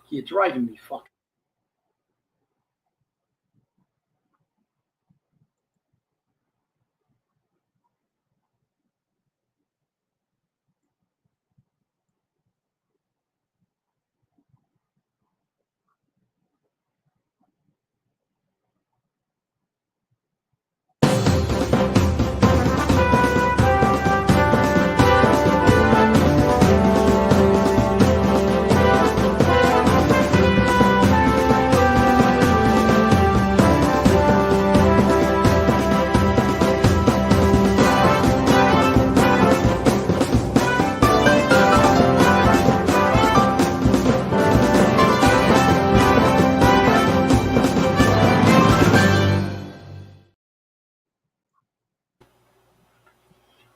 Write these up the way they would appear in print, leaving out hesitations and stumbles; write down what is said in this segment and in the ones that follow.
You're driving me fucking.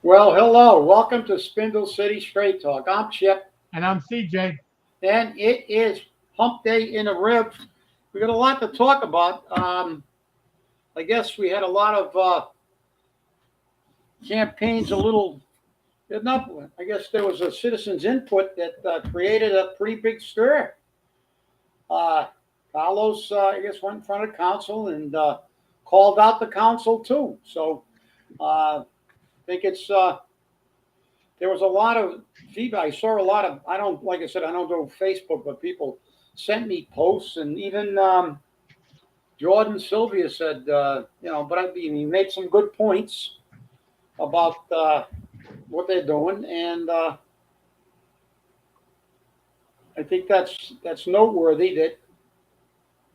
Well, hello. Welcome to Spindle City Straight Talk. I'm Chip. And I'm CJ. And it is hump day in the rib. We got a lot to talk about. I guess we had a lot of campaigns, enough. I guess there was a citizen's input that created a pretty big stir. Carlos, I guess, went in front of council and called out the council too. So I think it's there was a lot of feedback. I saw a lot of, like I said, I don't do Facebook, but people sent me posts, and even Jordan Sylvia said, but he made some good points about what they're doing, and I think that's noteworthy that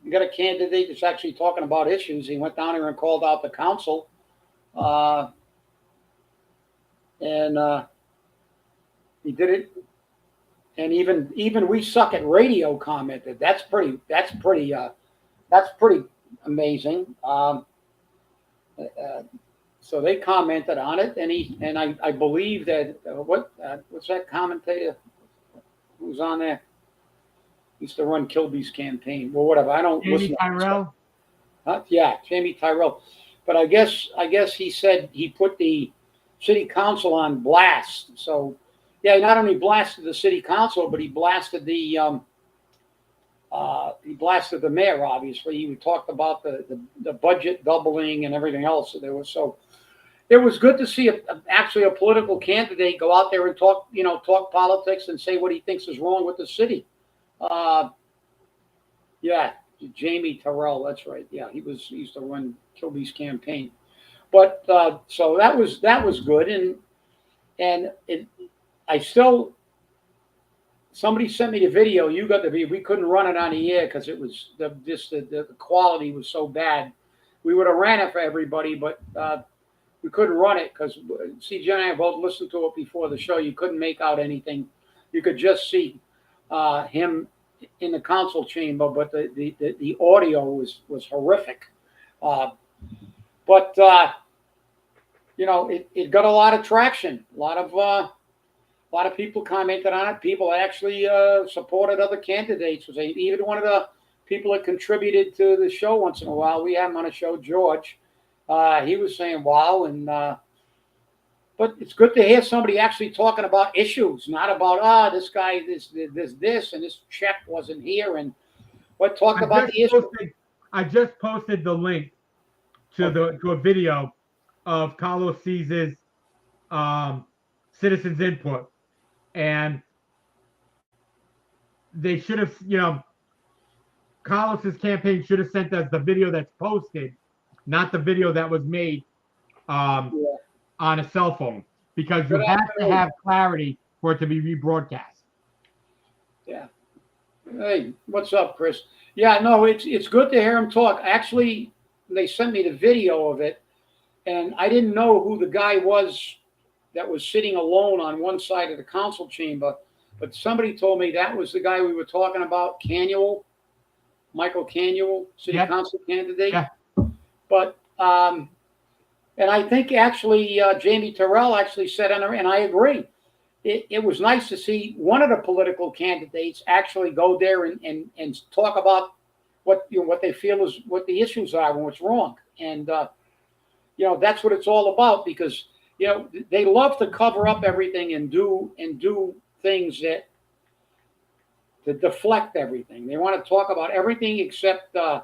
you got a candidate that's actually talking about issues. He went down here and called out the council, and he did it. And even we suck at radio commented. That's pretty amazing. So they commented on it, and I believe that what's that commentator who's on there? Used to run Kilby's campaign. Well, whatever. I don't listen. Tyrell. Yeah, Jamie Tyrell. But I guess he said he put the city council on blast. So yeah, he not only blasted the city council, but he blasted the mayor. Obviously, he talked about the budget doubling and everything else. So it was good to see actually a political candidate go out there and talk politics and say what he thinks is wrong with the city. Yeah, Jamie Tyrell, that's right. Yeah, he used to run Kilby's campaign. But so that was good, and somebody sent me the video. You got the video. We couldn't run it on the air because it was the quality was so bad. We would have ran it for everybody, but we couldn't run it because CJ and I both listened to it before the show. You couldn't make out anything. You could just see him in the council chamber, but the audio was horrific. But it got a lot of traction. A lot of people commented on it. People actually supported other candidates. Even one of the people that contributed to the show once in a while, we have him on a show, George. He was saying, wow. And but it's good to hear somebody actually talking about issues, not about, this guy, this, and this check wasn't here. And what talked about the issue. I just posted the link to a video of Carlos C's citizens input, and they should have, Carlos's campaign should have sent us the video that's posted, not the video that was made on a cell phone, because you have to have clarity for it to be rebroadcast. Yeah. Hey, what's up, Chris? Yeah, no, it's good to hear him talk. Actually, they sent me the video of it, and I didn't know who the guy was that was sitting alone on one side of the council chamber, but somebody told me that was the guy we were talking about, Michael Canuel, city council candidate. Yeah. But and I think actually Jamie Tyrell actually said, and I agree, it was nice to see one of the political candidates actually go there and talk about what they feel is what the issues are and what's wrong. And that's what it's all about, because they love to cover up everything and do things that to deflect everything. They want to talk about everything except the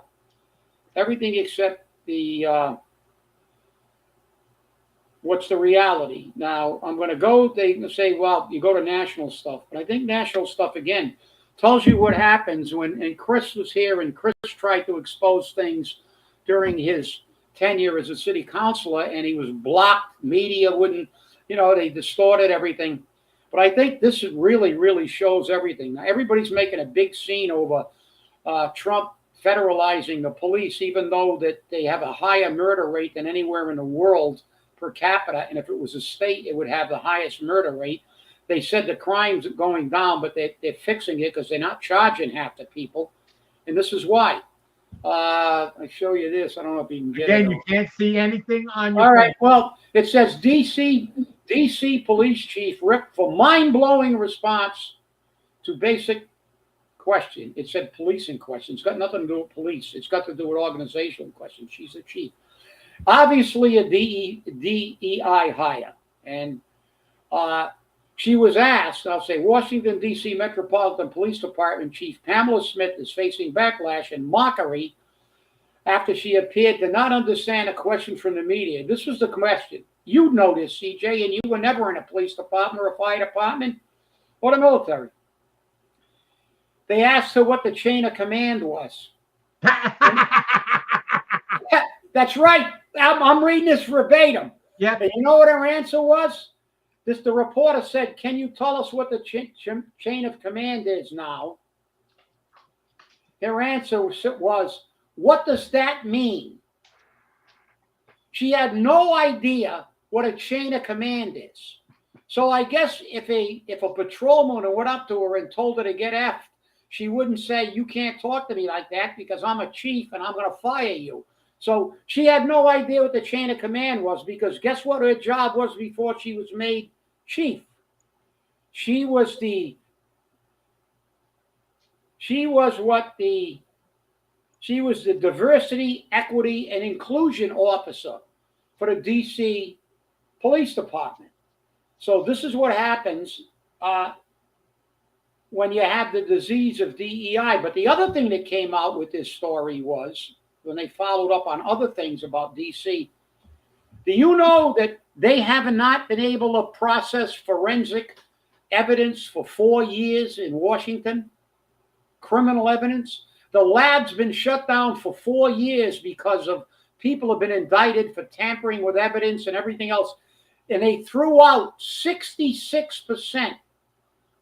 what's the reality. Now I'm going to go. They say, well, you go to national stuff, but I think national stuff again tells you what happens when. And Chris was here, and Chris tried to expose things during his tenure as a city councilor, and he was blocked. Media wouldn't, they distorted everything. But I think this really, really shows everything. Now, everybody's making a big scene over Trump federalizing the police, even though that they have a higher murder rate than anywhere in the world per capita. And if it was a state, it would have the highest murder rate. They said the crime's going down, but they're fixing it because they're not charging half the people. And this is why. I show you this. I don't know if you can get it. Again, you can't see anything on your All right. phone. Well, it says DC Police Chief ripped for mind-blowing response to basic question. It said policing question. It's got nothing to do with police. It's got to do with organizational questions. She's the chief. Obviously a DEI hire. And she was asked, I'll say, Washington, D.C. Metropolitan Police Department Chief Pamela Smith is facing backlash and mockery after she appeared to not understand a question from the media. This was the question. You know this, CJ, and you were never in a police department or a fire department or the military. They asked her what the chain of command was. That's right. I'm reading this verbatim. Yeah. And you know what her answer was? The reporter said, can you tell us what the chain of command is now? Her answer was, what does that mean? She had no idea what a chain of command is. So I guess if a patrolman went up to her and told her to get effed, she wouldn't say, you can't talk to me like that because I'm a chief and I'm going to fire you. So she had no idea what the chain of command was, because guess what her job was before she was made chief? She was the diversity, equity, and inclusion officer for the DC Police Department. So this is what happens when you have the disease of DEI. But the other thing that came out with this story was, when they followed up on other things about DC, do you know that they have not been able to process forensic evidence for 4 years in Washington? Criminal evidence. The lab's been shut down for 4 years because of people have been indicted for tampering with evidence and everything else. And they threw out 66%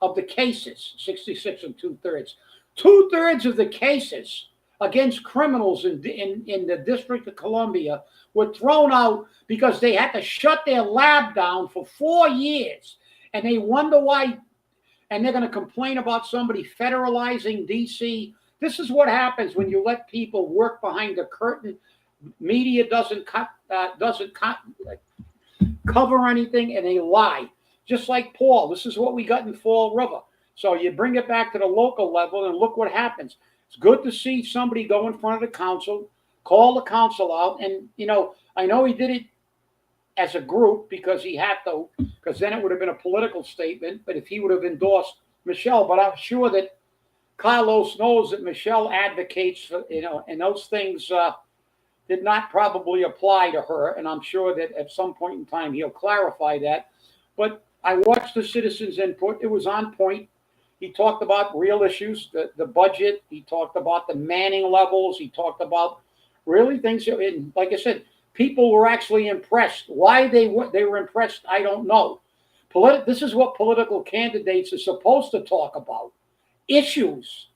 of the cases, 66 and 2/3. 2/3 of the cases against criminals in the District of Columbia were thrown out because they had to shut their lab down for 4 years. And they wonder why, and they're going to complain about somebody federalizing DC. This is what happens when you let people work behind the curtain. Media doesn't cover anything, and they lie. Just like Paul, this is what we got in Fall River. So you bring it back to the local level, and look what happens. It's good to see somebody go in front of the council, call the council out, and I know he did it as a group because he had to, because then it would have been a political statement. But if he would have endorsed Michelle, but I'm sure that Carlos knows that Michelle advocates for, and those things did not probably apply to her. And I'm sure that at some point in time he'll clarify that. But I watched the citizens' input. It was on point. He talked about real issues, the budget. He talked about the manning levels. He talked about really things. And like I said, people were actually impressed. Why they were impressed, I don't know. This is what political candidates are supposed to talk about. Issues.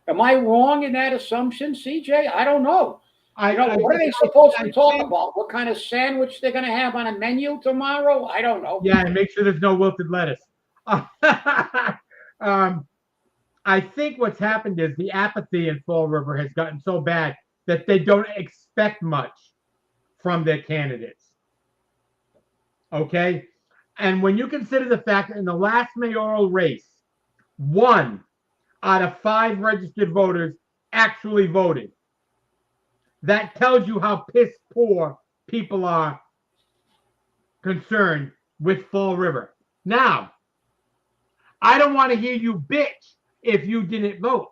Am I wrong in that assumption, CJ? I don't know. What are they supposed to talk about? What kind of sandwich they're going to have on a menu tomorrow? I don't know. Yeah, and make sure there's no wilted lettuce. I think what's happened is the apathy in Fall River has gotten so bad that they don't expect much from their candidates. Okay? And when you consider the fact that in the last mayoral race, 1 out of 5 registered voters actually voted, that tells you how piss poor people are concerned with Fall River. Now, I don't want to hear you bitch if you didn't vote.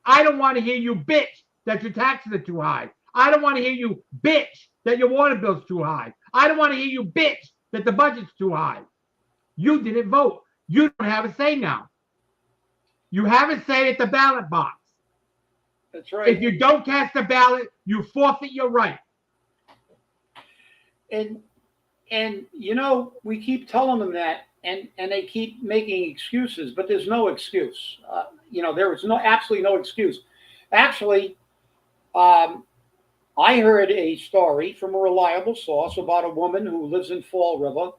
I don't want to hear you bitch that your taxes are too high. I don't want to hear you bitch that your water bill's too high. I don't want to hear you bitch that the budget's too high. You didn't vote. You don't have a say now. You have a say at the ballot box. That's right. If you don't cast a ballot, you forfeit your right. And you know, we keep telling them that, and they keep making excuses, but there's no excuse. You know, there is absolutely no excuse. Actually, I heard a story from a reliable source about a woman who lives in Fall River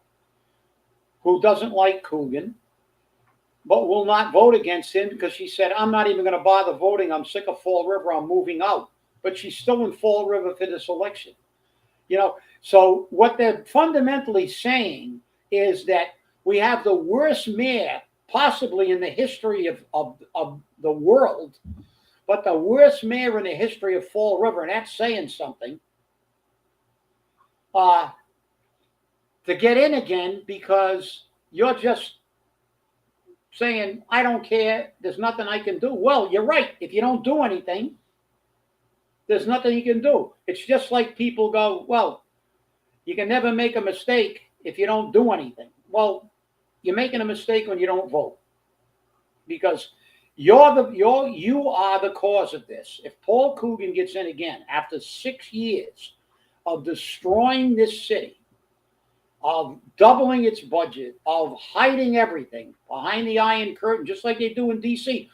who doesn't like Coogan, but will not vote against him because she said, I'm not even going to bother voting. I'm sick of Fall River. I'm moving out. But she's still in Fall River for this election. You know, so what they're fundamentally saying is that we have the worst mayor possibly in the history of the world, but the worst mayor in the history of Fall River, and that's saying something, to get in again because you're just saying, I don't care, there's nothing I can do. Well, you're right. If you don't do anything, there's nothing you can do. It's just like people go, well, you can never make a mistake if you don't do anything. Well, you're making a mistake when you don't vote because you are the cause of this. If Paul Coogan gets in again after 6 years of destroying this city, of doubling its budget, of hiding everything behind the Iron Curtain, just like they do in D.C.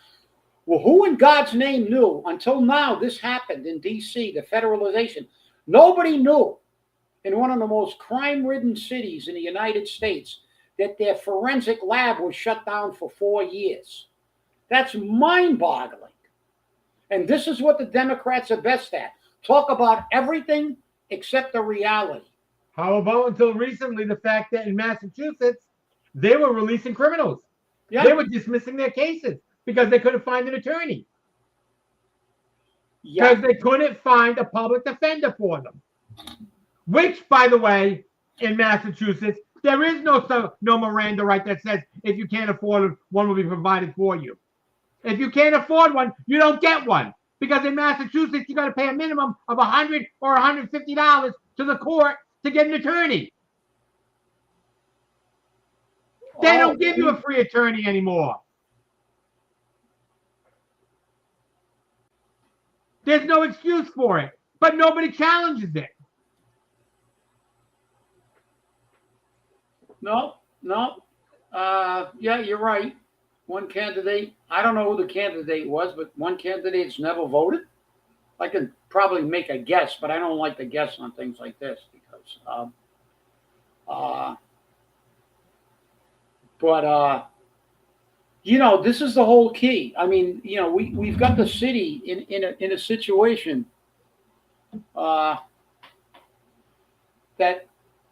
Well, who in God's name knew until now this happened in D.C., the federalization? Nobody knew in one of the most crime-ridden cities in the United States that their forensic lab was shut down for 4 years. That's mind-boggling. And this is what the Democrats are best at. Talk about everything except the reality. How about until recently the fact that in Massachusetts, they were releasing criminals. Yeah. They were dismissing their cases because they couldn't find an attorney. Because they couldn't find a public defender for them. Which, by the way, in Massachusetts, there is no Miranda right that says if you can't afford it, one will be provided for you. If you can't afford one, you don't get one. Because in Massachusetts, you got to pay a minimum of $100 or $150 to the court to get an attorney. They don't give you a free attorney anymore. There's no excuse for it, but nobody challenges it. No. Yeah, you're right. One candidate, I don't know who the candidate was, but one candidate's never voted. I can probably make a guess, but I don't like to guess on things like this because, you know, this is the whole key. I mean, you know, we've got the city in a situation that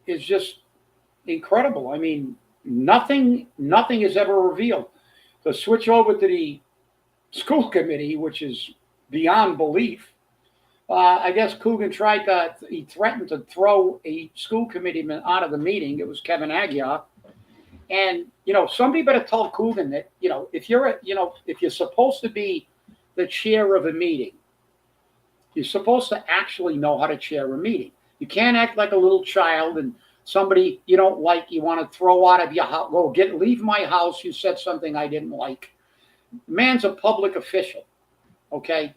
is just incredible. I mean, nothing is ever revealed. To switch over to the school committee, which is beyond belief. I guess Coogan he threatened to throw a school committeeman out of the meeting. It was Kevin Aguirre. And, you know, somebody better tell Coogan that, you know, if you're supposed to be the chair of a meeting, you're supposed to actually know how to chair a meeting. You can't act like a little child and somebody you don't like, you want to throw out of your house. Leave my house. You said something I didn't like. Man's a public official. Okay.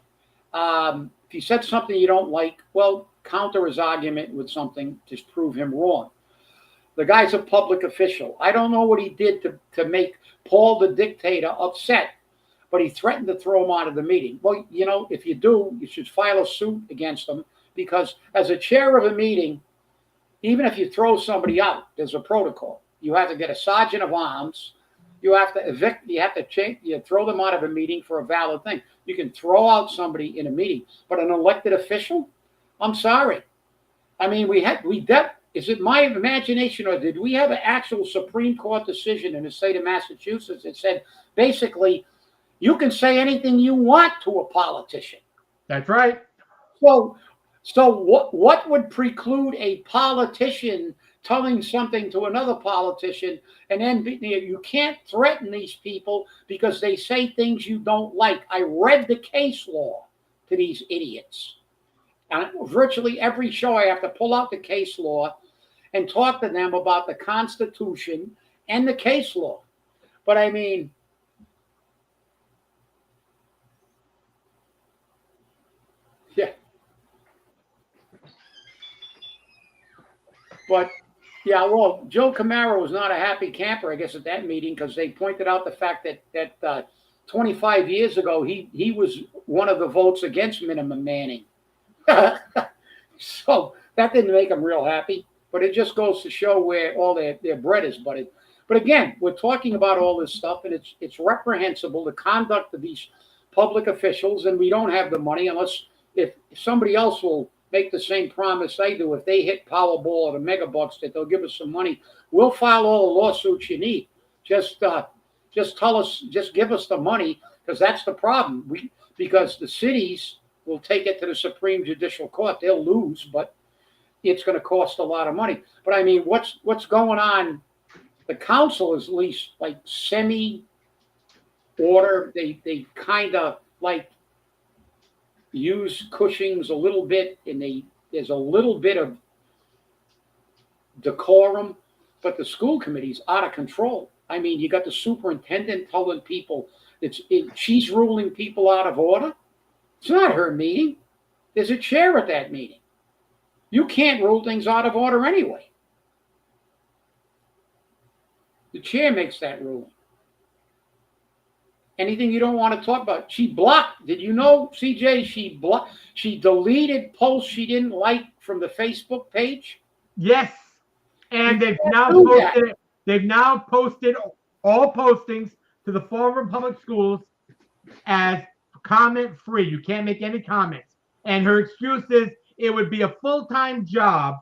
If he said something you don't like, well, counter his argument with something to prove him wrong. The guy's a public official. I don't know what he did to make Paul the dictator upset, but he threatened to throw him out of the meeting. Well, you know, if you do, you should file a suit against him because as a chair of a meeting, even if you throw somebody out, there's a protocol. You have to get a sergeant of arms. You have to evict. You have to change. You throw them out of a meeting for a valid thing. You can throw out somebody in a meeting, but an elected official, I'm sorry. I mean, is it my imagination or did we have an actual Supreme Court decision in the state of Massachusetts that said basically you can say anything you want to a politician? That's right. So what would preclude a politician telling something to another politician, and then you can't threaten these people because they say things you don't like. I read the case law to these idiots. And virtually every show, I have to pull out the case law and talk to them about the Constitution and the case law. But I mean, yeah. But yeah, well, Joe Camaro was not a happy camper, I guess, at that meeting because they pointed out the fact that 25 years ago he was one of the votes against minimum manning. So that didn't make him real happy. But it just goes to show where all their bread is buttered. But again, we're talking about all this stuff, and it's reprehensible, the conduct of these public officials, and we don't have the money unless if somebody else will make the same promise they do. If they hit Powerball or the Megabucks, that they'll give us some money, we'll file all the lawsuits you need. Just tell us, just give us the money, because that's the problem. Because the cities will take it to the Supreme Judicial Court. They'll lose, but it's going to cost a lot of money. But I mean, what's going on? The council is at least like semi-order. They kind of like use Cushing's a little bit, and there's a little bit of decorum, but the school committee's out of control. I mean, you got the superintendent telling people she's ruling people out of order. It's not her meeting. There's a chair at that meeting. You can't rule things out of order anyway. The chair makes that ruling. Anything you don't want to talk about. She blocked. Did you know, CJ, she deleted posts she didn't like from the Facebook page? Yes. And they've now posted all postings to the former public schools as comment free. You can't make any comments. And her excuse is it would be a full-time job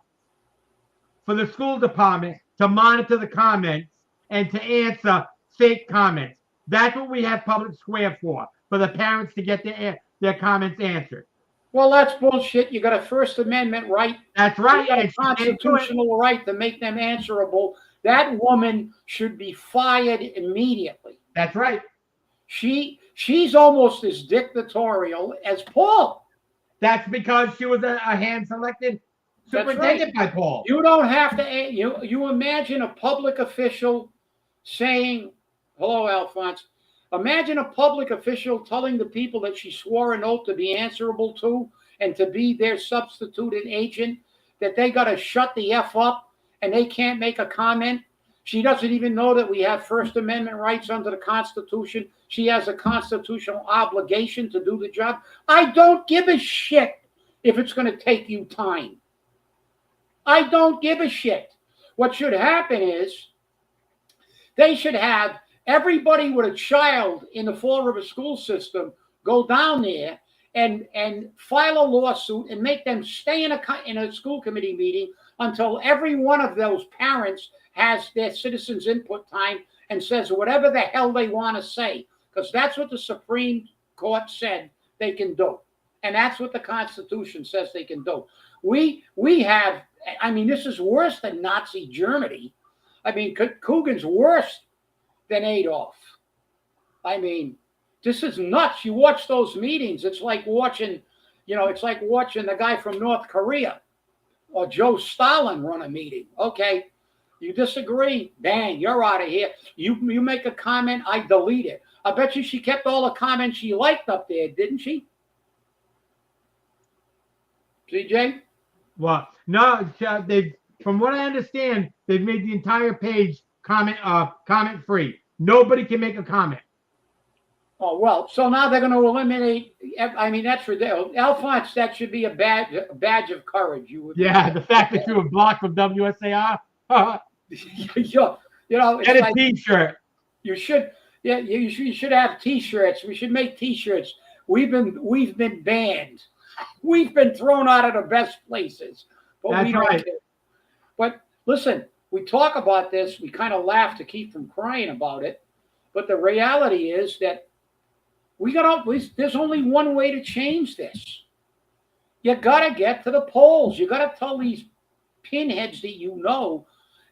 for the school department to monitor the comments and to answer fake comments. That's what we have Public Square for the parents to get their comments answered. Well, that's bullshit. You got a First Amendment right. That's right. You got a constitutional right to make them answerable. That woman should be fired immediately. That's right. She's almost as dictatorial as Paul. That's because she was a hand-selected superintendent by Paul. You don't have to. You imagine a public official saying, "Hello, Alphonse." Imagine a public official telling the people that she swore an oath to be answerable to and to be their substituted agent, that they got to shut the F up and they can't make a comment. She doesn't even know that we have First Amendment rights under the Constitution. She has a constitutional obligation to do the job. I don't give a shit if it's going to take you time. I don't give a shit. What should happen is they should have everybody with a child in the Fall River school system go down there and file a lawsuit and make them stay in a school committee meeting until every one of those parents has their citizens' input time and says whatever the hell they want to say, because that's what the Supreme Court said they can do. And that's what the Constitution says they can do. We have, I mean, this is worse than Nazi Germany. I mean, Coogan's worse than Adolf. I mean, this is nuts. You watch those meetings, it's like watching, it's like watching the guy from North Korea or Joe Stalin run a meeting. Okay, you disagree? Bang, you're out of here. You make a comment, I delete it. I bet you she kept all the comments she liked up there, didn't she? CJ? Well, no, from what I understand, they've made the entire page comment free. Nobody can make a comment. Oh, well, so now they're going to eliminate. I mean, that's ridiculous. Alphonse, that should be a badge of courage. The fact that you were blocked from WSAR. Get a T-shirt. You should. Yeah, you should have T-shirts. We should make T-shirts. We've been banned. We've been thrown out of the best places. But that's right. But listen, we talk about this. We kind of laugh to keep from crying about it. But the reality is that there's only one way to change this. You got to get to the polls. You got to tell these pinheads that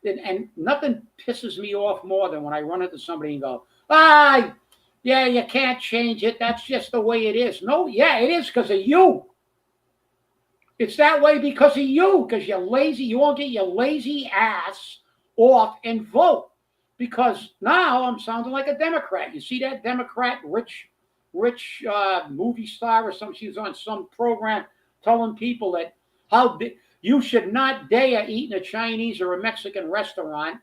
and nothing pisses me off more than when I run into somebody and go, yeah, you can't change it. That's just the way it is. No, yeah, it is because of you. It's that way because of you, because you're lazy. You won't get your lazy ass off and vote. Because now I'm sounding like a Democrat. You see that Democrat, rich movie star or something? She was on some program telling people that you should not dare eat in a Chinese or a Mexican restaurant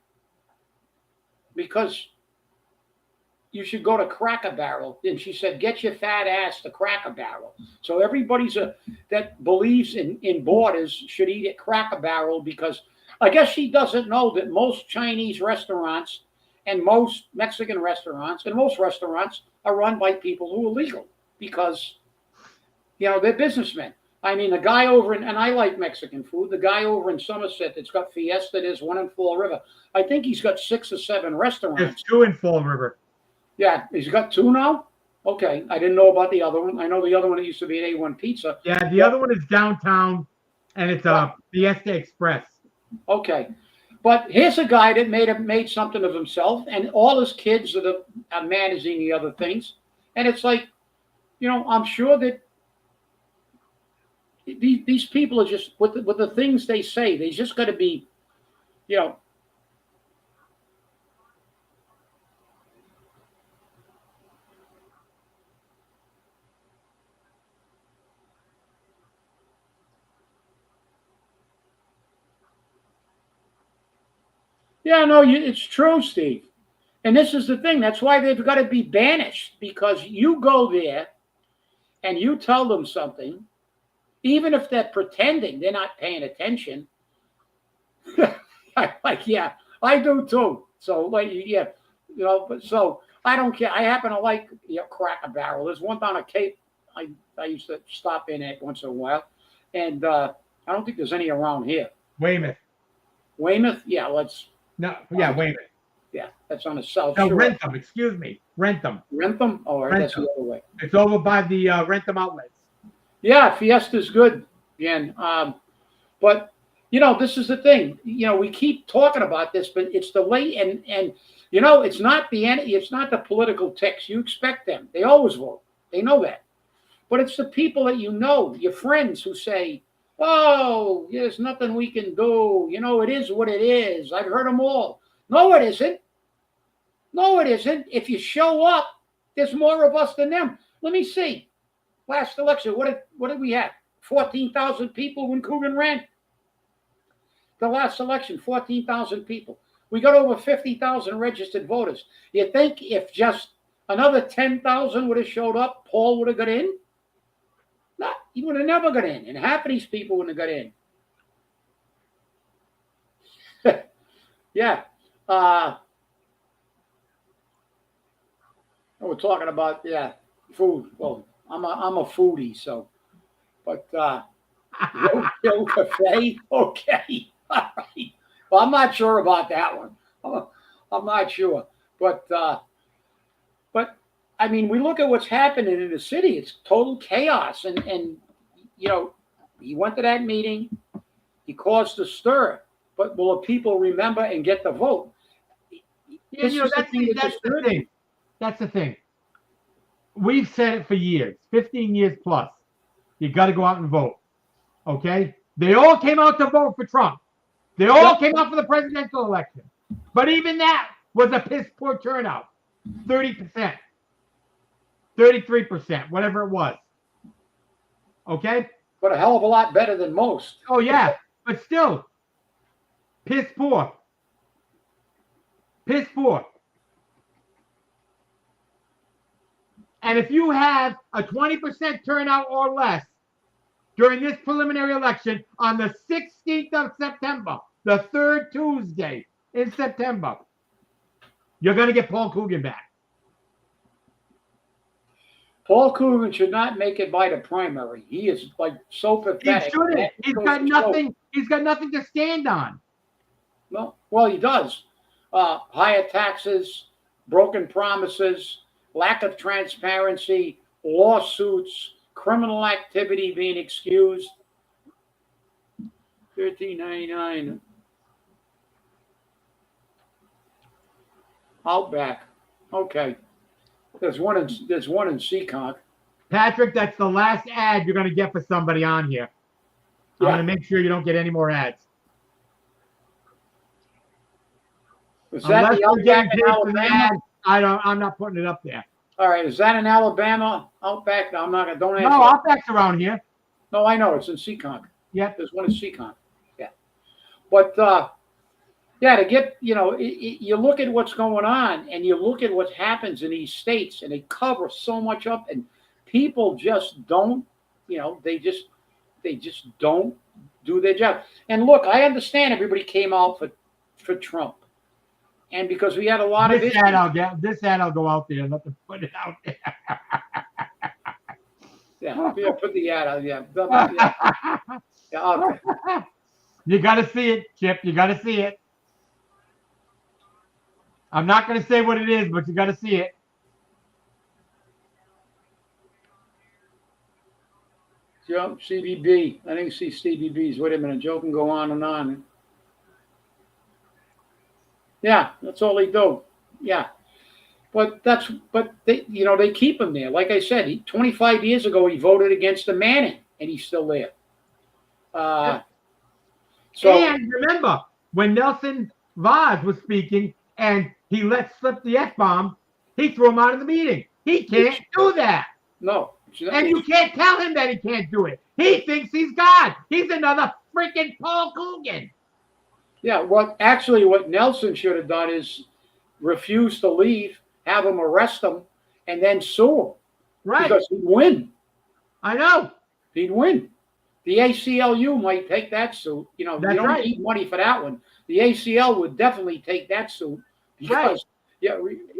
because you should go to Cracker Barrel. And she said, get your fat ass to Cracker Barrel. So everybody's that believes in borders should eat at Cracker Barrel because I guess she doesn't know that most Chinese restaurants and most Mexican restaurants and most restaurants are run by people who are legal because, they're businessmen. I mean, the guy over and I like Mexican food. The guy over in Somerset that's got Fiesta, there's one in Fall River. I think he's got 6 or 7 restaurants. There's 2 in Fall River. Yeah, he's got 2 now? Okay, I didn't know about the other one. I know the other one that used to be at A1 Pizza. Yeah, the other one is downtown, and it's Fiesta Express. Okay, but here's a guy that made something of himself, and all his kids are managing the other things. And it's like, I'm sure that these people are just, with the things they say, they just got to be, Yeah, no, it's true, Steve. And this is the thing. That's why they've got to be banished because you go there and you tell them something, even if they're pretending they're not paying attention. Yeah, I do too. So, yeah, but so I don't care. I happen to like Cracker Barrel. There's one down at Cape I used to stop in at once in a while. And I don't think there's any around here. Weymouth? Yeah, Weymouth. Yeah, that's on the south No, shore. Rentham, excuse me. Rentham. Oh, right, that's the other way. It's over by the Rentham outlets. Yeah, Fiesta's good, again. But, this is the thing. We keep talking about this, but it's the late and it's not the political ticks. You expect them. They always vote. They know that. But it's the people that your friends who say, oh, there's nothing we can do. It is what it is. I've heard them all. No, it isn't. No, it isn't. If you show up, there's more of us than them. Let me see. Last election, what did we have? 14,000 people when Coogan ran. The last election, 14,000 people. We got over 50,000 registered voters. You think if just another 10,000 would have showed up, Paul would have got in? No, he would have never got in. And half of these people wouldn't have got in. Yeah. We're talking about, food. Well, I'm a foodie, so. But Roadkill Cafe, okay, all right. Well, I'm not sure about that one. I'm not sure, but I mean, we look at what's happening in the city. It's total chaos, and he went to that meeting. He caused a stir, but will the people remember and get the vote? That's the thing. That's the thing. We've said it for years, 15 years plus. You got to go out and vote. Okay? They all came out to vote for Trump. They all came out for the presidential election. But even that was a piss poor turnout. 30%. 33%, whatever it was. Okay? But a hell of a lot better than most. Oh, yeah. But still, piss poor. Piss poor. And if you have a 20% turnout or less during this preliminary election on the 16th of September, the third Tuesday in September, you're going to get Paul Coogan back. Paul Coogan should not make it by the primary. He is so pathetic. He shouldn't. He's got nothing. He's got nothing to stand on. Well, he does. Higher taxes, broken promises, lack of transparency, lawsuits, criminal activity being excused. $13.99. Outback. Okay. There's one in Seekonk. Patrick, that's the last ad you're going to get for somebody on here. I'm Yeah. going to make sure you don't get any more ads. Is that Unless the you're getting Outback in paid for the ad, Alabama? I'm not putting it up there. All right. Is that in Alabama? Outback? No, I'm not gonna. Don't answer. No, that. Outback's around here. No, I know it's in Seekonk. Yep. There's one in Seekonk. Yeah. But yeah, to get you look at what's going on, and you look at what happens in these states, and they cover so much up, and people just don't. They just don't do their job. And look, I understand everybody came out for Trump, and because we had a lot of This issues. This ad I'll go out there and let them put it out there. Yeah, put the ad out. Yeah, okay. You got to see it, Chip. You got to see it. I'm not going to say what it is, but you got to see it. Joe, CBB. I didn't see CBBs. Wait a minute. Joe can go on and on. Yeah, that's all they do. Yeah. But they keep him there. Like I said, 25 years ago, he voted against the Manning, and he's still there. And remember, when Nelson Vaz was speaking and he let slip the F-bomb, he threw him out of the meeting. He can't do that. No. And you can't tell him that he can't do it. He thinks he's God. He's another freaking Paul Coogan. Yeah, what Nelson should have done is refuse to leave, have him arrest him, and then sue him. Right. Because he'd win. I know. He'd win. The ACLU might take that suit. You don't need money for that one. The ACL would definitely take that suit because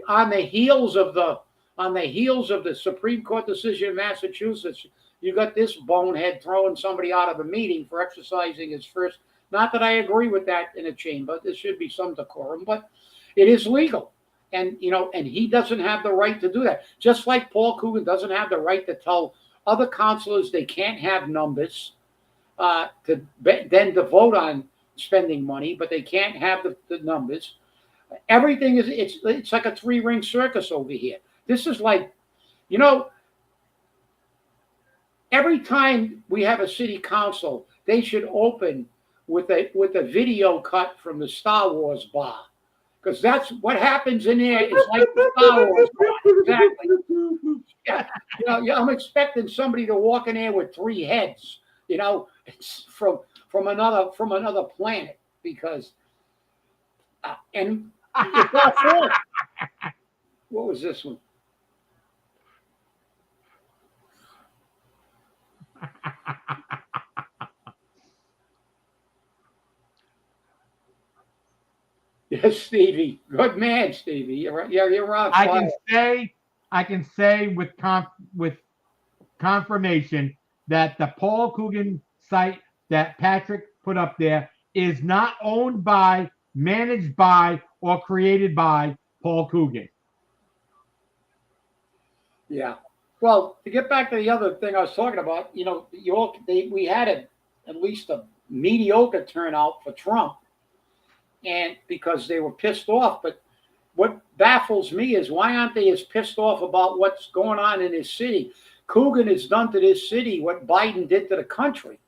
on the heels of the Supreme Court decision in Massachusetts, you got this bonehead throwing somebody out of a meeting for exercising his first. Not that I agree with that in a chamber. There should be some decorum, but it is legal. And and he doesn't have the right to do that. Just like Paul Coogan doesn't have the right to tell other councilors they can't have numbers to vote on spending money, but they can't have the numbers. Everything is it's like a 3-ring circus over here. This is like, every time we have a city council, they should open with a video cut from the Star Wars bar. Because that's what happens in there is like the Star Wars bar. Exactly. Yeah, I'm expecting somebody to walk in there with 3 heads, it's from another planet, because and it's not fair. What was this one? Yes, Stevie. Good man, Stevie. You're on fire. I can say with confirmation that the Paul Coogan site that Patrick put up there is not owned by, managed by, or created by Paul Coogan. Yeah. Well, to get back to the other thing I was talking about, we had at least a mediocre turnout for Trump, and because they were pissed off. But what baffles me is why aren't they as pissed off about what's going on in his city? Coogan has done to this city what Biden did to the country.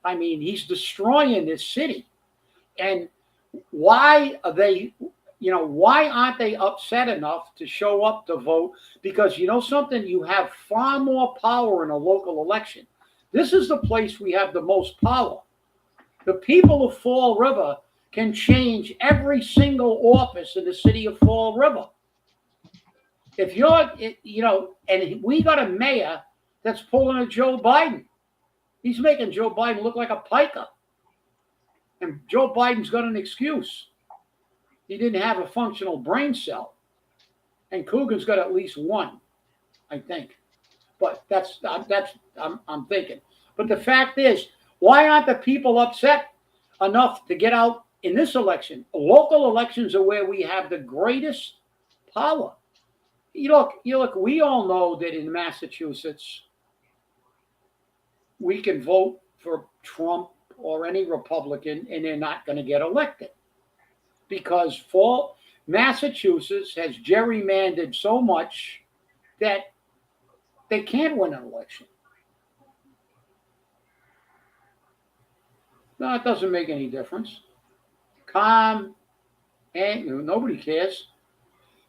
I mean, he's destroying this city. And why are they, why aren't they upset enough to show up to vote? Because something, you have far more power in a local election. This is the place we have the most power. The people of Fall River can change every single office in the city of Fall River. If and we got a mayor that's pulling a Joe Biden. He's making Joe Biden look like a piker. And Joe Biden's got an excuse. He didn't have a functional brain cell. And Coogan's got at least one, I think. But I'm thinking. But the fact is, why aren't the people upset enough to get out in this election? Local elections are where we have the greatest power. You look, we all know that in Massachusetts, we can vote for Trump or any Republican and they're not going to get elected. Because Massachusetts has gerrymandered so much that they can't win an election. No, it doesn't make any difference. Calm, and nobody cares.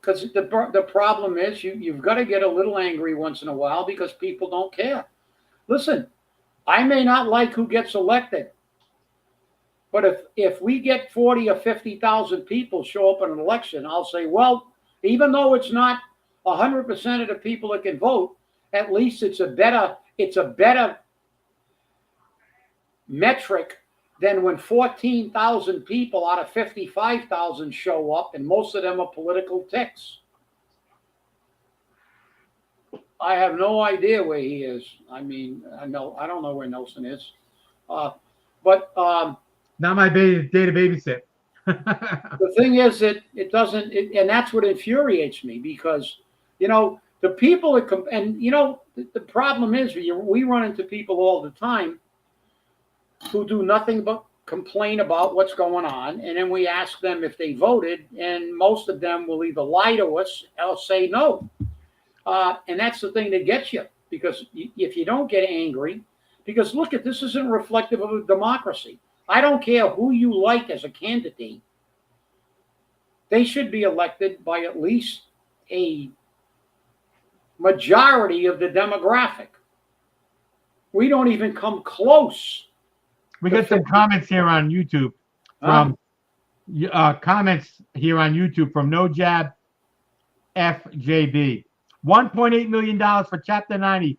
Because the problem is you've got to get a little angry once in a while because people don't care. Listen, I may not like who gets elected, but if we get 40 or 50,000 people show up in an election, I'll say, well, even though it's not 100% of the people that can vote, at least it's a better metric than when 14,000 people out of 55,000 show up, and most of them are political ticks. I have no idea where he is. I mean, I don't know where Nelson is. But not my day to babysit. The thing is that it doesn't, and that's what infuriates me because, the people that come, and the problem is we run into people all the time who do nothing but complain about what's going on, and then we ask them if they voted, and most of them will either lie to us or say no. And that's the thing that gets you, because if you don't get angry, because look this isn't reflective of a democracy. I don't care who you like as a candidate. They should be elected by at least a majority of the demographic. We don't even come close. We got some comments here on YouTube from No Jab FJB. $1.8 million for Chapter 90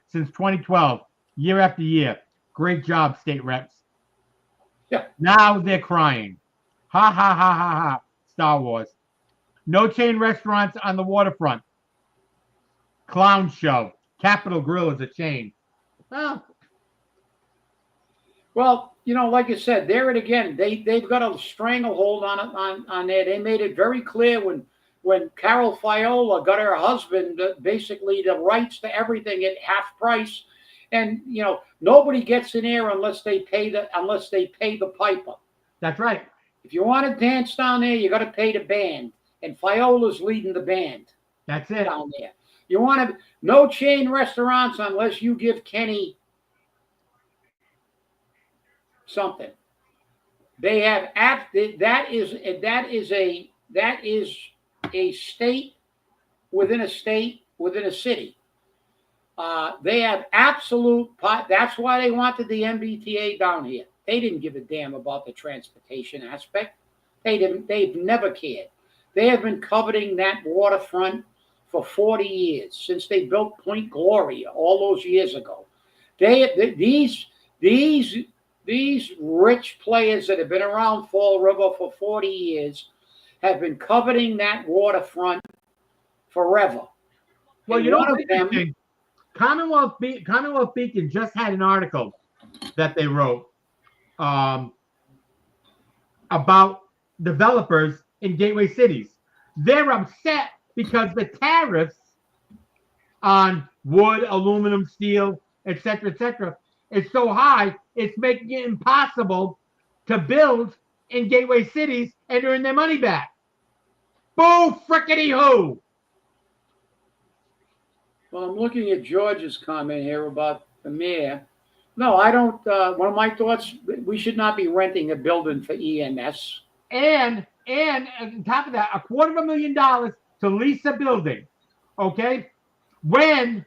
since 2012, year after year. Great job, state reps. Yeah. Now they're crying. Ha ha ha ha ha. Star Wars. No chain restaurants on the waterfront. Clown show. Capitol Grill is a chain. Well, like I said, there it again. They've got a stranglehold on there. They made it very clear when Carol Fiola got her husband basically the rights to everything at half price, and nobody gets in there unless they pay the piper. That's right. If you want to dance down there, you got to pay the band, and Fiola's leading the band. That's it. Down there. You want to no chain restaurants unless you give Kenny something. They have that is a state within a state within a city. They have absolute. That's why they wanted the MBTA down here. They didn't give a damn about the transportation aspect. They've never cared. They have been coveting that waterfront for 40 years since they built Point Gloria all those years ago. These rich players that have been around Fall River for 40 years have been coveting that waterfront forever. Well, Commonwealth Beacon just had an article that they wrote about developers in gateway cities. They're upset because the tariffs on wood, aluminum, steel, etc., is so high, it's making it impossible to build in gateway cities and earn their money back. Boo frickety hoo! Well, I'm looking at George's comment here about the mayor. No, I don't. One of my thoughts: we should not be renting a building for EMS. And on top of that, $250,000 to lease a building. Okay, when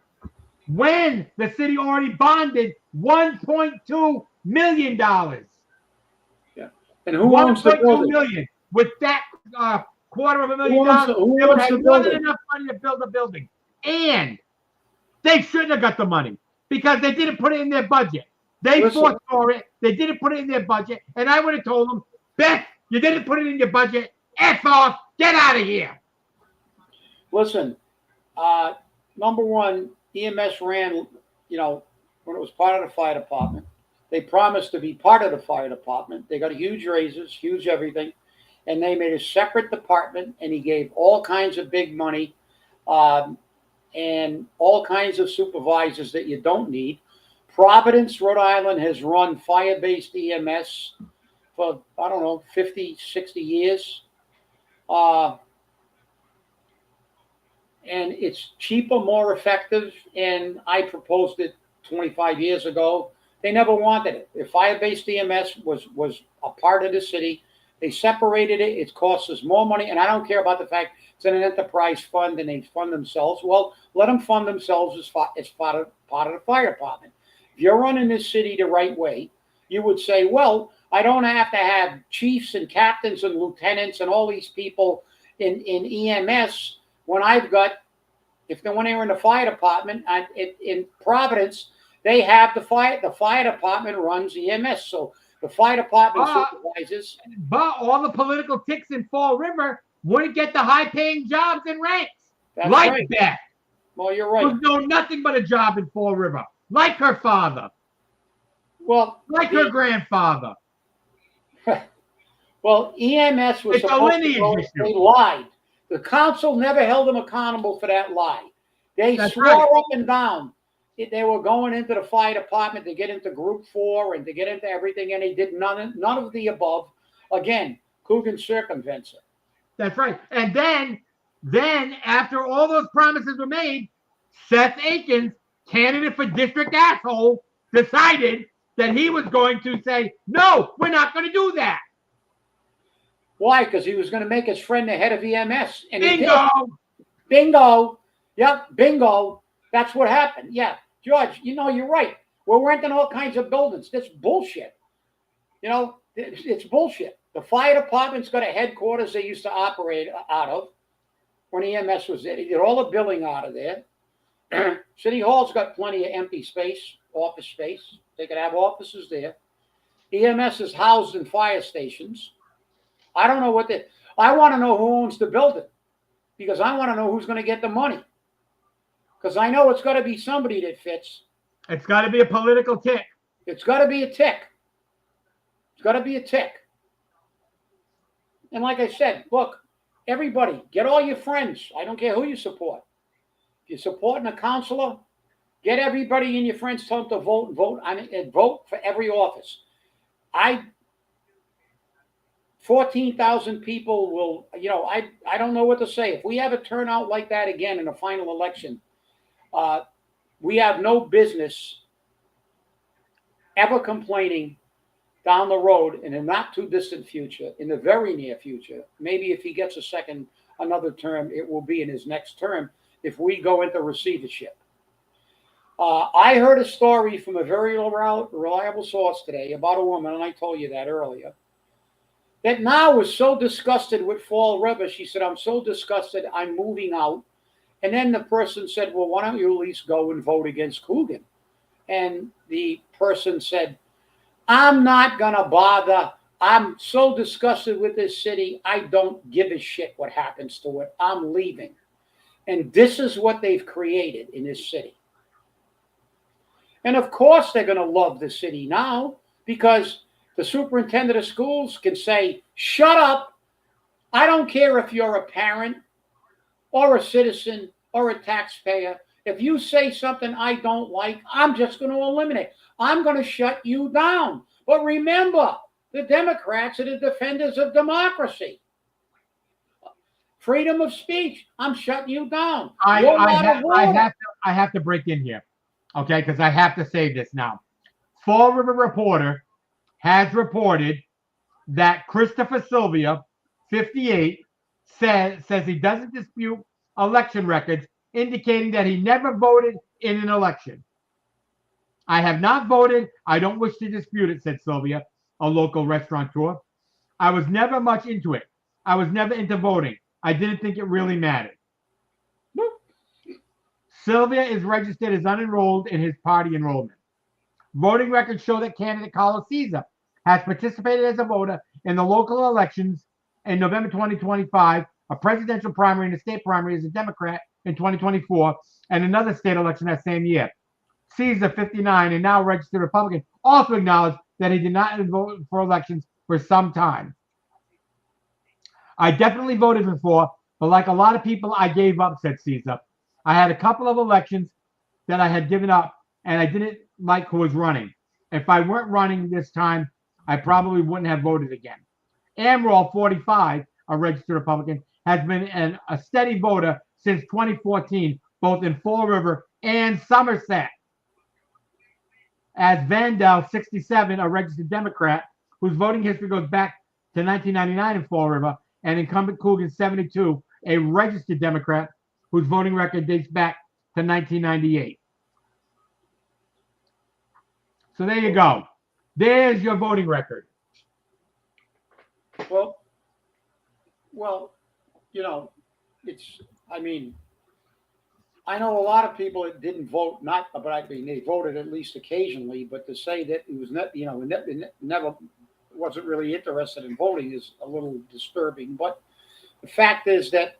the city already bonded $1.2 million. Yeah, and who owns the building? $1.2 million. With that $250,000, they would have more than enough money to build a building. And they shouldn't have got the money because they didn't put it in their budget. They fought for it. They didn't put it in their budget. And I would have told them, Beth, you didn't put it in your budget. F off. Get out of here. Listen, number one, EMS ran, when it was part of the fire department. They promised to be part of the fire department. They got huge raises, huge everything. And they made a separate department, and he gave all kinds of big money and all kinds of supervisors that you don't need. Providence, Rhode Island has run fire-based EMS for, 50, 60 years. Uh, and it's cheaper, more effective. And I proposed it 25 years ago. They never wanted it. If fire-based EMS was a part of the city, they separated it. It costs us more money, and I don't care about the fact it's an enterprise fund and they fund themselves. Well, let them fund themselves as part of the fire department. If you're running this city the right way, you would say, well, I don't have to have chiefs and captains and lieutenants and all these people in EMS when I've got, when they were in the fire department in Providence, they have the fire department runs EMS. So the fire department supervises. But all the political ticks in Fall River wouldn't get the high-paying jobs and ranks. That's like right. that. Well, you're right. There's no nothing but a job in Fall River. Like her father. Well, like her grandfather. Well, EMS was supposed to go. They lied. The council never held them accountable for that lie. They swore up and down they were going into the fire department to get into Group 4 and to get into everything, and they did none of the above. Again, Coogan circumvents it. That's right. And then after all those promises were made, Seth Akins, candidate for district asshole, decided that he was going to say, no, we're not going to do that. Why? Because he was going to make his friend the head of EMS. And bingo! Bingo! Yep, bingo. That's what happened. Yeah. George, you're right. We're renting all kinds of buildings. That's bullshit. It's bullshit. The fire department's got a headquarters they used to operate out of when EMS was there. They did all the billing out of there. City Hall's got plenty of empty space, office space. They could have offices there. EMS is housed in fire stations. I don't know I want to know who owns the building because I want to know who's going to get the money. Because I know it's got to be somebody that fits. It's got to be a political tick. It's got to be a tick. It's got to be a tick. And like I said, look, everybody, get all your friends. I don't care who you support. If you're supporting a counselor, get everybody in your friends, tell them to vote for every office. 14,000 people will, I don't know what to say. If we have a turnout like that again in a final election, we have no business ever complaining down the road in a not too distant future, in the very near future. Maybe if he gets another term, it will be in his next term if we go into receivership. I heard a story from a very reliable source today about a woman, and I told you that earlier, that now was so disgusted with Fall River. She said, I'm so disgusted, I'm moving out. And then the person said, well, why don't you at least go and vote against Coogan? And the person said, I'm not going to bother. I'm so disgusted with this city. I don't give a shit what happens to it. I'm leaving. And this is what they've created in this city. And of course, they're going to love the city now because the superintendent of schools can say, shut up. I don't care if you're a parent or a citizen or a taxpayer. If you say something I don't like, I'm just going to eliminate. I'm going to shut you down. But remember, the Democrats are the defenders of democracy. Freedom of speech. I'm shutting you down. I have to break in here, okay, because I have to say this now. Fall River Reporter has reported that Christopher Sylvia, 58, says he doesn't dispute election records, indicating that he never voted in an election. I have not voted. I don't wish to dispute it, said Sylvia, a local restaurateur. I was never much into it. I was never into voting. I didn't think it really mattered. Sylvia is registered as unenrolled in his party enrollment. Voting records show that candidate Carlos Caesar has participated as a voter in the local elections in November 2025, a presidential primary and a state primary as a Democrat in 2024, and another state election that same year. Caesar, 59, and now registered Republican, also acknowledged that he did not vote for elections for some time. I definitely voted before, but like a lot of people, I gave up, said Caesar. I had a couple of elections that I had given up, and I didn't like who was running. If I weren't running this time, I probably wouldn't have voted again. Amrol, 45, a registered Republican, has been a steady voter since 2014, both in Fall River and Somerset. As Vandal, 67, a registered Democrat, whose voting history goes back to 1999 in Fall River, and incumbent Coogan, 72, a registered Democrat, whose voting record dates back to 1998. So there you go. There's your voting record. Well, I mean, I know a lot of people that didn't vote, but I mean, they voted at least occasionally, but to say that it was not, never wasn't really interested in voting is a little disturbing. But the fact is that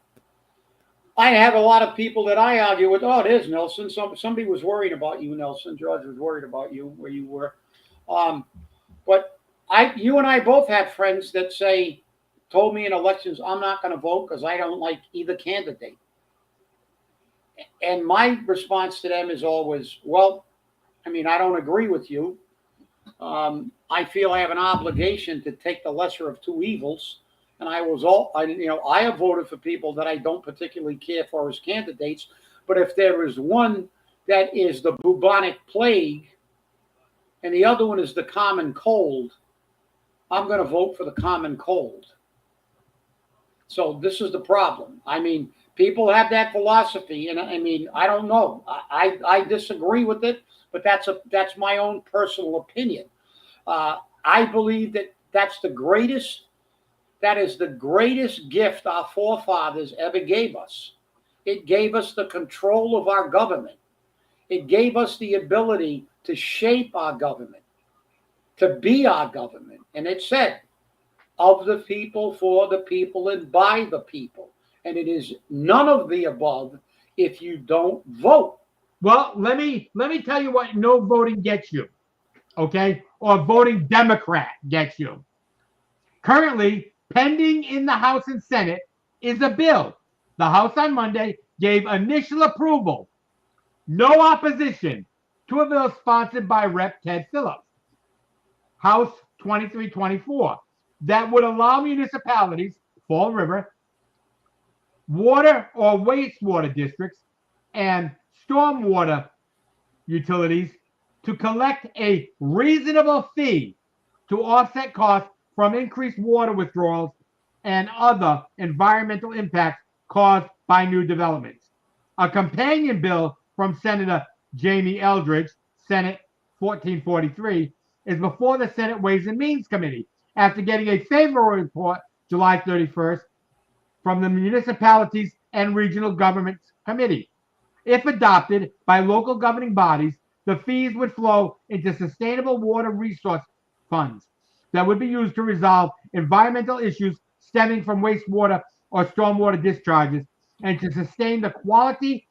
I have a lot of people that I argue with. Oh, there's Nelson. Somebody was worried about you, Nelson. George was worried about you, where you were. But you and I both have friends that told me in elections, I'm not going to vote because I don't like either candidate. And my response to them is always, well, I mean, I don't agree with you. I feel I have an obligation to take the lesser of two evils. And I have voted for people that I don't particularly care for as candidates. But if there is one that is the bubonic plague and the other one is the common cold, I'm going to vote for the common cold. So this is the problem. I mean, people have that philosophy, and I mean, I don't know. I disagree with it, but that's my own personal opinion. I believe that is the greatest gift our forefathers ever gave us. It gave us the control of our government. It gave us the ability to shape our government, to be our government. And it said, of the people, for the people, and by the people. And it is none of the above if you don't vote. Well, let me tell you what no voting gets you, okay? Or voting Democrat gets you. Currently, pending in the House and Senate is a bill. The House on Monday gave initial approval, no opposition, to a bill sponsored by Rep. Ted Phillips, House 2324, that would allow municipalities, Fall River, water or wastewater districts, and stormwater utilities to collect a reasonable fee to offset costs from increased water withdrawals and other environmental impacts caused by new developments. A companion bill from Senator Jamie Eldridge, Senate 1443, is before the Senate Ways and Means Committee after getting a favorable report July 31st from the Municipalities and Regional Governments Committee. If adopted by local governing bodies, the fees would flow into sustainable water resource funds that would be used to resolve environmental issues stemming from wastewater or stormwater discharges and to sustain the quality,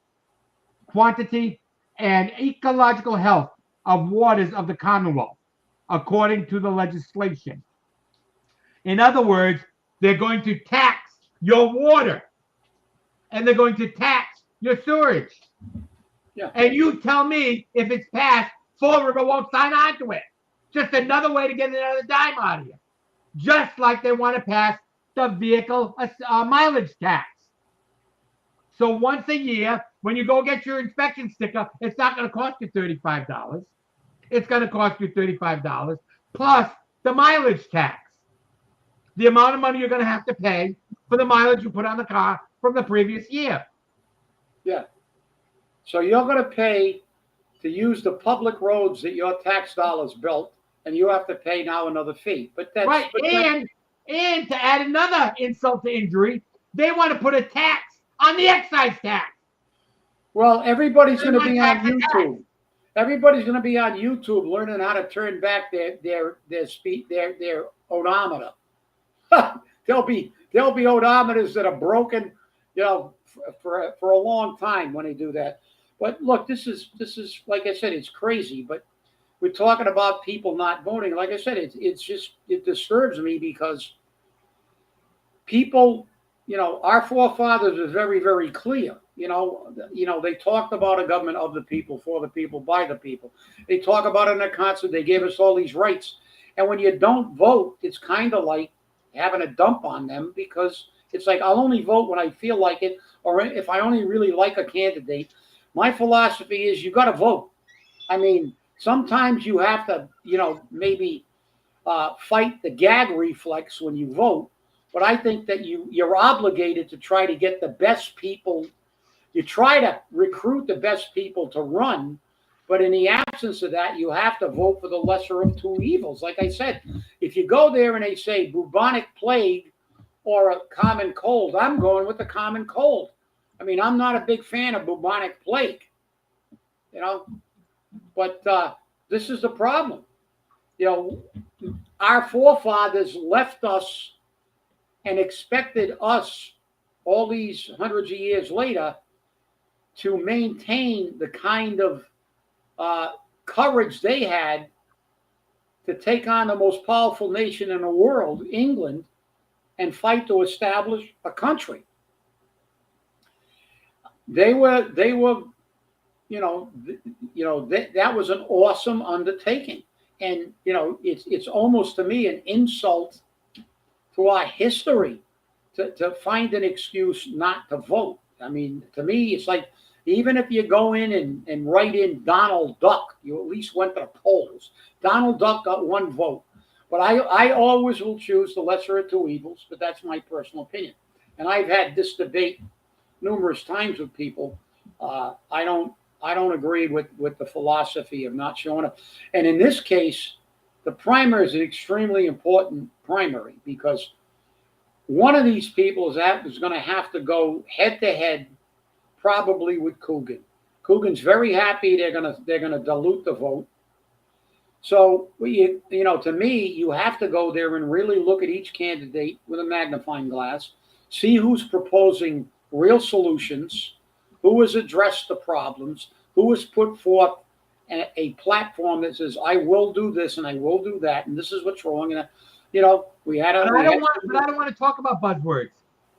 quantity, and ecological health of waters of the Commonwealth, according to the legislation. In other words, they're going to tax your water and they're going to tax your sewage. Yeah. And you tell me if it's passed, Fall River won't sign on to it. Just another way to get another dime out of you. Just like they want to pass the vehicle mileage tax. So once a year, when you go get your inspection sticker, it's not going to cost you $35. It's going to cost you $35 plus the mileage tax. The amount of money you're going to have to pay for the mileage you put on the car from the previous year. Yeah. So you're going to pay to use the public roads that your tax dollars built, and you have to pay now another fee. But that's right. And to add another insult to injury, they want to put a tax on the excise tax. Well, everybody's going to be on YouTube. Everybody's going to be on YouTube learning how to turn back their speed, their odometer. There'll be odometers that are broken, for a long time when they do that. But look, this is like I said, it's crazy. But we're talking about people not voting. Like I said, it disturbs me because people, our forefathers are very, very clear. They talked about a government of the people, for the people, by the people. They talk about it in their concert. They gave us all these rights. And when you don't vote, it's kind of like having a dump on them, because it's like I'll only vote when I feel like it, or if I only really like a candidate. My philosophy is you got to vote. I mean, sometimes you have to, maybe fight the gag reflex when you vote, but I think that you're obligated to try to get the best people. You try to recruit the best people to run, but in the absence of that, you have to vote for the lesser of two evils. Like I said, if you go there and they say bubonic plague or a common cold, I'm going with the common cold. I mean, I'm not a big fan of bubonic plague, but this is the problem. Our forefathers left us and expected us all these hundreds of years later to maintain the kind of courage they had to take on the most powerful nation in the world, England, and fight to establish a country. They were, that was an awesome undertaking, and it's almost to me an insult to our history to find an excuse not to vote. I mean, to me, it's like, even if you go in and write in Donald Duck, you at least went to the polls. Donald Duck got one vote. But I always will choose the lesser of two evils, but that's my personal opinion. And I've had this debate numerous times with people. I don't agree with the philosophy of not showing up. And in this case, the primary is an extremely important primary, because one of these people is going to have to go head to head, probably with Coogan. Coogan's very happy they're gonna dilute the vote. So to me, you have to go there and really look at each candidate with a magnifying glass, see who's proposing real solutions, who has addressed the problems, who has put forth a platform that says, I will do this and I will do that, and this is what's wrong. And we had a. But I don't want to talk about buzzwords.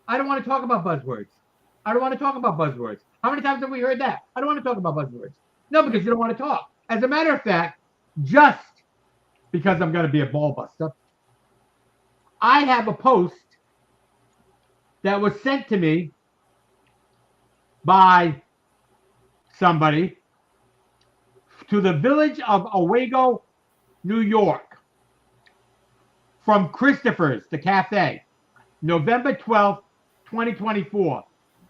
I don't want to talk about buzzwords. How many times have we heard that? I don't want to talk about buzzwords. No, because you don't want to talk. As a matter of fact, just because I'm going to be a ball buster, I have a post that was sent to me by somebody to the village of Owego, New York, from Christopher's, the cafe, November 12th, 2024.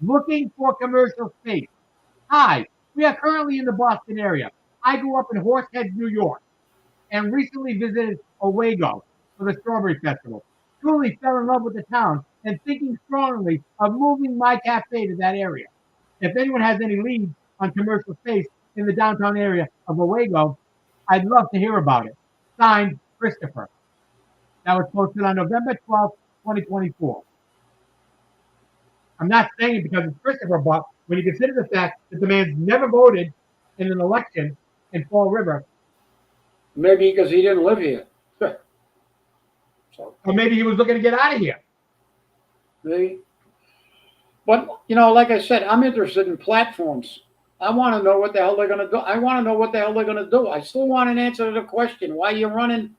Looking for commercial space. Hi, we are currently in the Boston area. I grew up in Horseheads, New York, and recently visited Owego for the Strawberry Festival. Truly fell in love with the town and thinking strongly of moving my cafe to that area. If anyone has any leads on commercial space in the downtown area of Owego, I'd love to hear about it. Signed, Christopher. That was posted on November 12th, 2024. I'm not saying it because it's Christopher, but when you consider the fact that the man's never voted in an election in Fall River. Maybe because he didn't live here. Or maybe he was looking to get out of here. Maybe. But, like I said, I'm interested in platforms. I want to know what the hell they're going to do. I still want an answer to the question, why you're running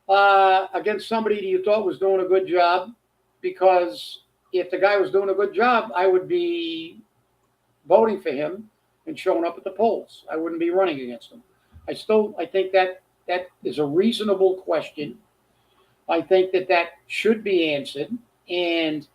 against somebody that you thought was doing a good job, because if the guy was doing a good job, I would be voting for him and showing up at the polls. I wouldn't be running against him. I think that is a reasonable question. I think that should be answered. And,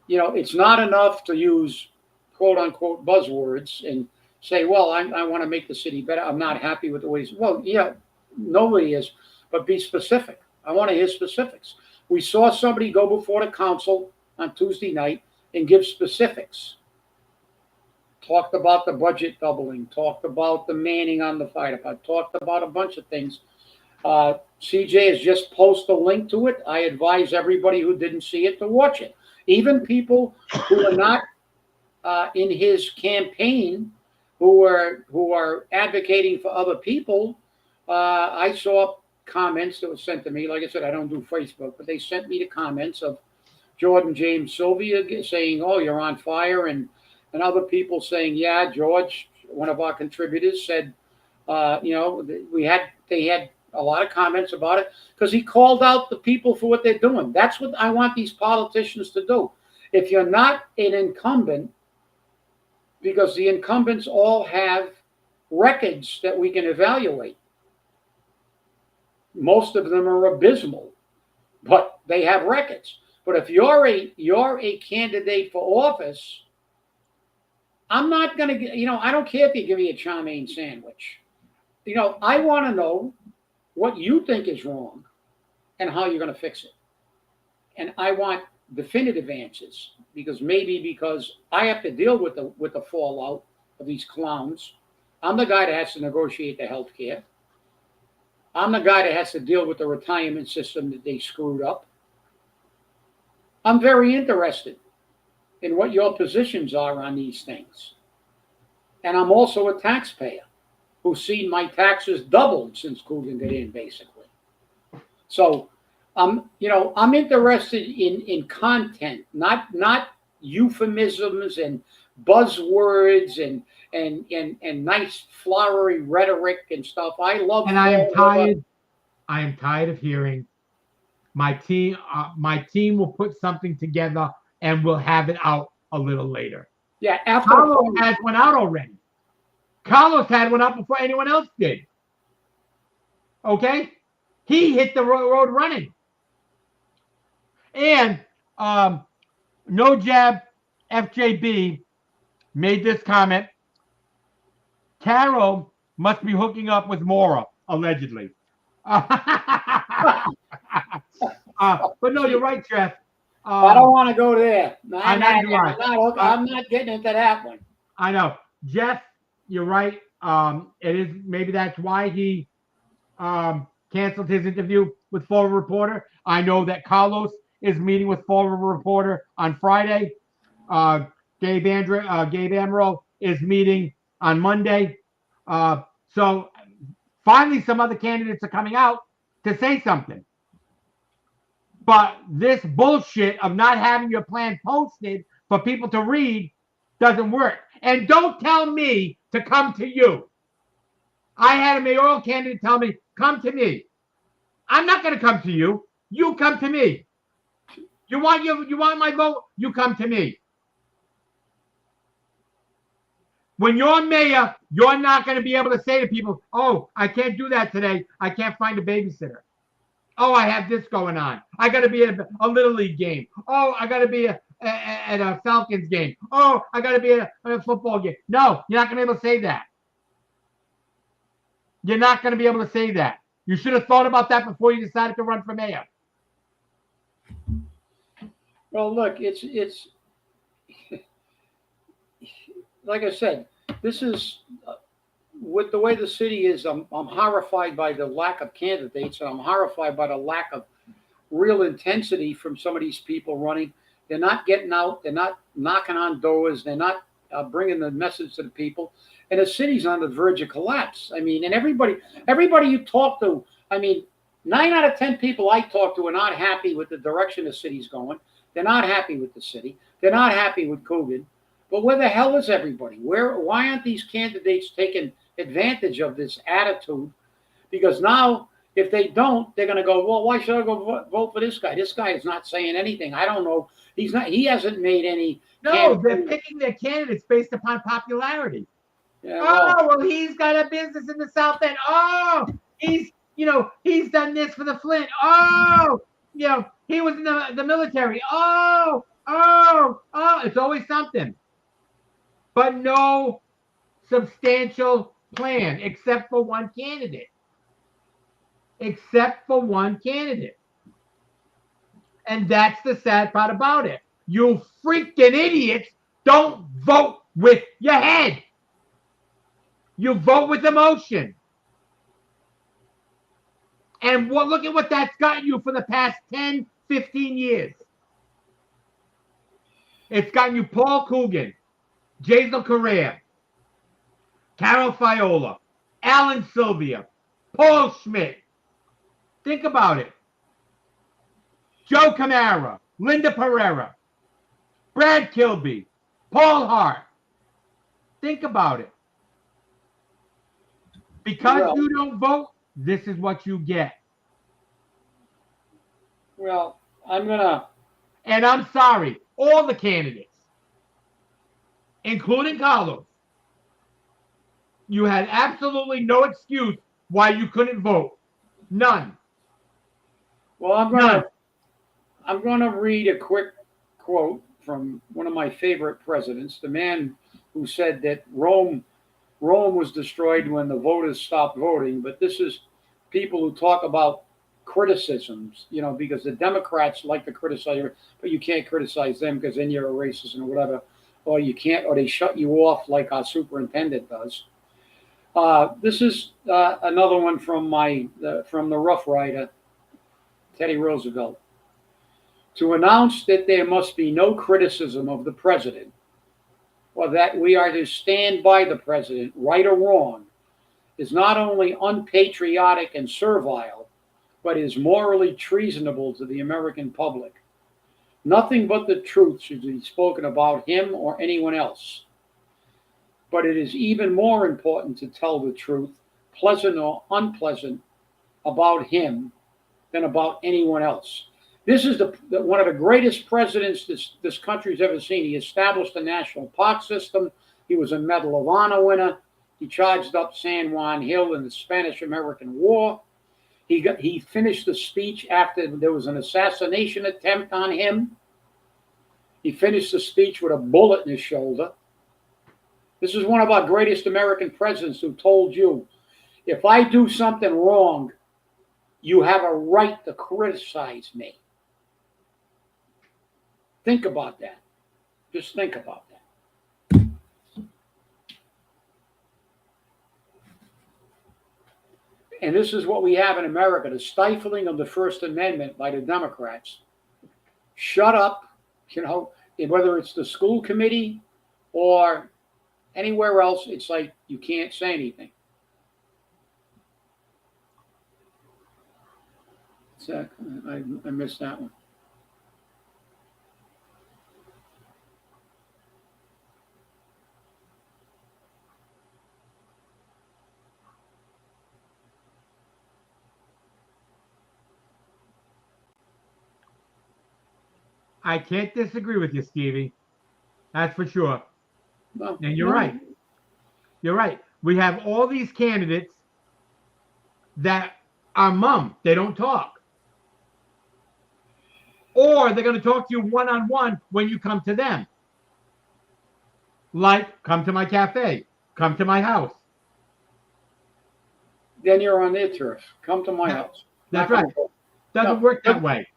it's not enough to use quote unquote buzzwords and say, well, I want to make the city better. I'm not happy with the ways. Well, yeah, nobody is, but be specific. I want to hear specifics. We saw somebody go before the council on Tuesday night and give specifics. Talked about the budget doubling, talked about the manning on the fire department, talked about a bunch of things. CJ has just posted a link to it. I advise everybody who didn't see it to watch it. Even people who are not in his campaign, who are advocating for other people. I saw comments that were sent to me. Like I said, I don't do Facebook, but they sent me the comments of Jordan James Sylvia saying, "Oh, you're on fire," and other people saying, "Yeah, George," one of our contributors said, they had a lot of comments about it because he called out the people for what they're doing. That's what I want these politicians to do. If you're not an incumbent, because the incumbents all have records that we can evaluate. Most of them are abysmal, but they have records. But if you're a candidate for office, I'm not going to, I don't care if you give me a chow mein sandwich. I want to know what you think is wrong and how you're going to fix it. And I want definitive answers because I have to deal with the fallout of these clowns. I'm the guy that has to negotiate the health care. I'm the guy that has to deal with the retirement system that they screwed up. I'm very interested in what your positions are on these things. And I'm also a taxpayer who's seen my taxes doubled since Coogan got in, basically. So I'm interested in content, not euphemisms and buzzwords and nice flowery rhetoric and stuff. I love. And I am tired. I am tired of hearing my team. My team will put something together and we'll have it out a little later. Yeah, after Carlos has one out already. Carlos had one out before anyone else did. Okay, he hit the road running. And No Jab FJB made this comment. Carol must be hooking up with Maura, allegedly. But no, you're right, Jeff. I don't want to go there. I'm not getting into that one. I know. Jeff, you're right. It is maybe that's why he canceled his interview with Forward Reporter. I know that Carlos is meeting with Forward Reporter on Friday. Gabe Amaro is meeting on Monday. So finally some other candidates are coming out to say something. But this bullshit of not having your plan posted for people to read doesn't work. And don't tell me to come to you. I had a mayoral candidate tell me, come to me. I'm not going to come to you. You come to me. You want my vote? You come to me. When you're mayor, you're not going to be able to say to people, oh, I can't do that today. I can't find a babysitter. Oh, I have this going on. I got to be at a Little League game. Oh, I got to be at a Falcons game. Oh, I got to be at a football game. No, you're not going to be able to say that. You're not going to be able to say that. You should have thought about that before you decided to run for mayor. Well, look, it's like I said, this is with the way the city is. I'm horrified by the lack of candidates, and I'm horrified by the lack of real intensity from some of these people running. They're not getting out. They're not knocking on doors. They're not bringing the message to the people. And the city's on the verge of collapse. I mean, and everybody you talk to, I mean, 9 out of 10 people I talk to are not happy with the direction the city's going. They're not happy with the city. They're not happy with Coogan. But where the hell is everybody? Why aren't these candidates taking advantage of this attitude? Because now, if they don't, they're going to go, well, why should I go vote for this guy? This guy is not saying anything. I don't know. He hasn't made any. No, they're picking their candidates based upon popularity. Yeah, well, he's got a business in the South End. Oh, he's done this for the Flint. Oh, he was in the military. Oh, it's always something. But no substantial plan except for one candidate. And that's the sad part about it. You freaking idiots don't vote with your head. You vote with emotion. And look at what that's gotten you for the past 10, 15 years. It's gotten you Paul Coogan, Jaisal Correa, Carol Fiola, Alan Sylvia, Paul Schmidt. Think about it. Joe Camara, Linda Pereira, Brad Kilby, Paul Hart. Think about it. Because you don't vote this is what you get. Well, I'm gonna. And I'm sorry, all the candidates, including Carlos, you had absolutely no excuse why you couldn't vote. None. Well, None. I'm gonna read a quick quote from one of my favorite presidents, the man who said that Rome was destroyed when the voters stopped voting. But this is people who talk about criticisms, because the Democrats like to criticize, but you can't criticize them because then you're a racist and whatever, or you can't, or they shut you off like our superintendent does. This is another one from from the Rough Rider, Teddy Roosevelt. To announce that there must be no criticism of the president, or that we are to stand by the president, right or wrong, is not only unpatriotic and servile, but is morally treasonable to the American public. Nothing but the truth should be spoken about him or anyone else. But it is even more important to tell the truth, pleasant or unpleasant, about him than about anyone else. This is one of the greatest presidents this country's ever seen. He established the national park system. He was a Medal of Honor winner. He charged up San Juan Hill in the Spanish-American War. He finished the speech after there was an assassination attempt on him. He finished the speech with a bullet in his shoulder. This is one of our greatest American presidents who told you, if I do something wrong, you have a right to criticize me. Think about that. Just think about that. And this is what we have in America, the stifling of the First Amendment by the Democrats. Shut up, whether it's the school committee or anywhere else, it's like you can't say anything. I missed that one. I can't disagree with you, Stevie. That's for sure. No, And you're no. right. You're right. We have all these candidates that are mum. They don't talk. Or they're going to talk to you one-on-one when you come to them. Like, come to my cafe. Come to my house. Then you're on their turf. Come to my house. That's right. Doesn't work that way.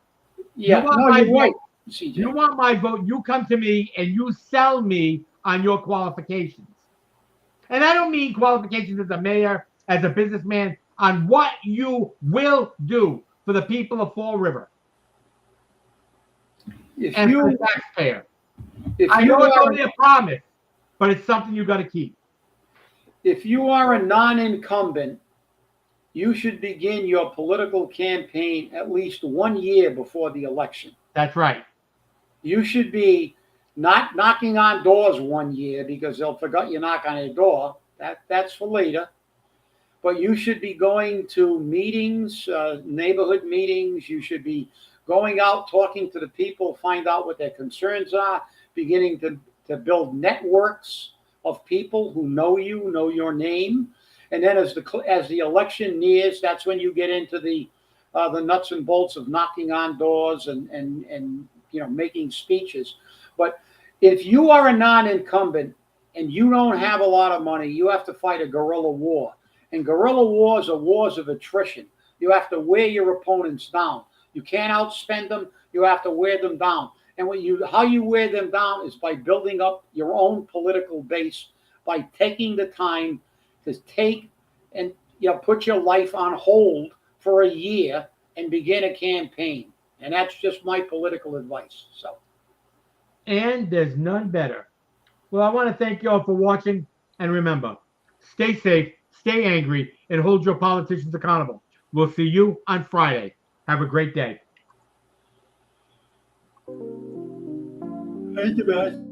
Yeah, you're right. CJ. You want my vote, you come to me and you sell me on your qualifications. And I don't mean qualifications as a mayor, as a businessman, on what you will do for the people of Fall River. And for the taxpayer. I know it's only a promise, but it's something you got to keep. If you are a non-incumbent, you should begin your political campaign at least 1 year before the election. That's right. You should be not knocking on doors 1 year because they'll forget you knock on a door. That's for later. But you should be going to meetings, neighborhood meetings. You should be going out, talking to the people, find out what their concerns are, beginning to build networks of people who know you, know your name. And then as the election nears, that's when you get into the nuts and bolts of knocking on doors and making speeches. But if you are a non-incumbent and you don't have a lot of money, you have to fight a guerrilla war. And guerrilla wars are wars of attrition. You have to wear your opponents down. You can't outspend them. You have to wear them down. And how you wear them down is by building up your own political base, by taking the time to take and put your life on hold for a year and begin a campaign. And that's just my political advice. So. And there's none better. Well, I want to thank you all for watching. And remember, stay safe, stay angry, and hold your politicians accountable. We'll see you on Friday. Have a great day. Thank you, guys.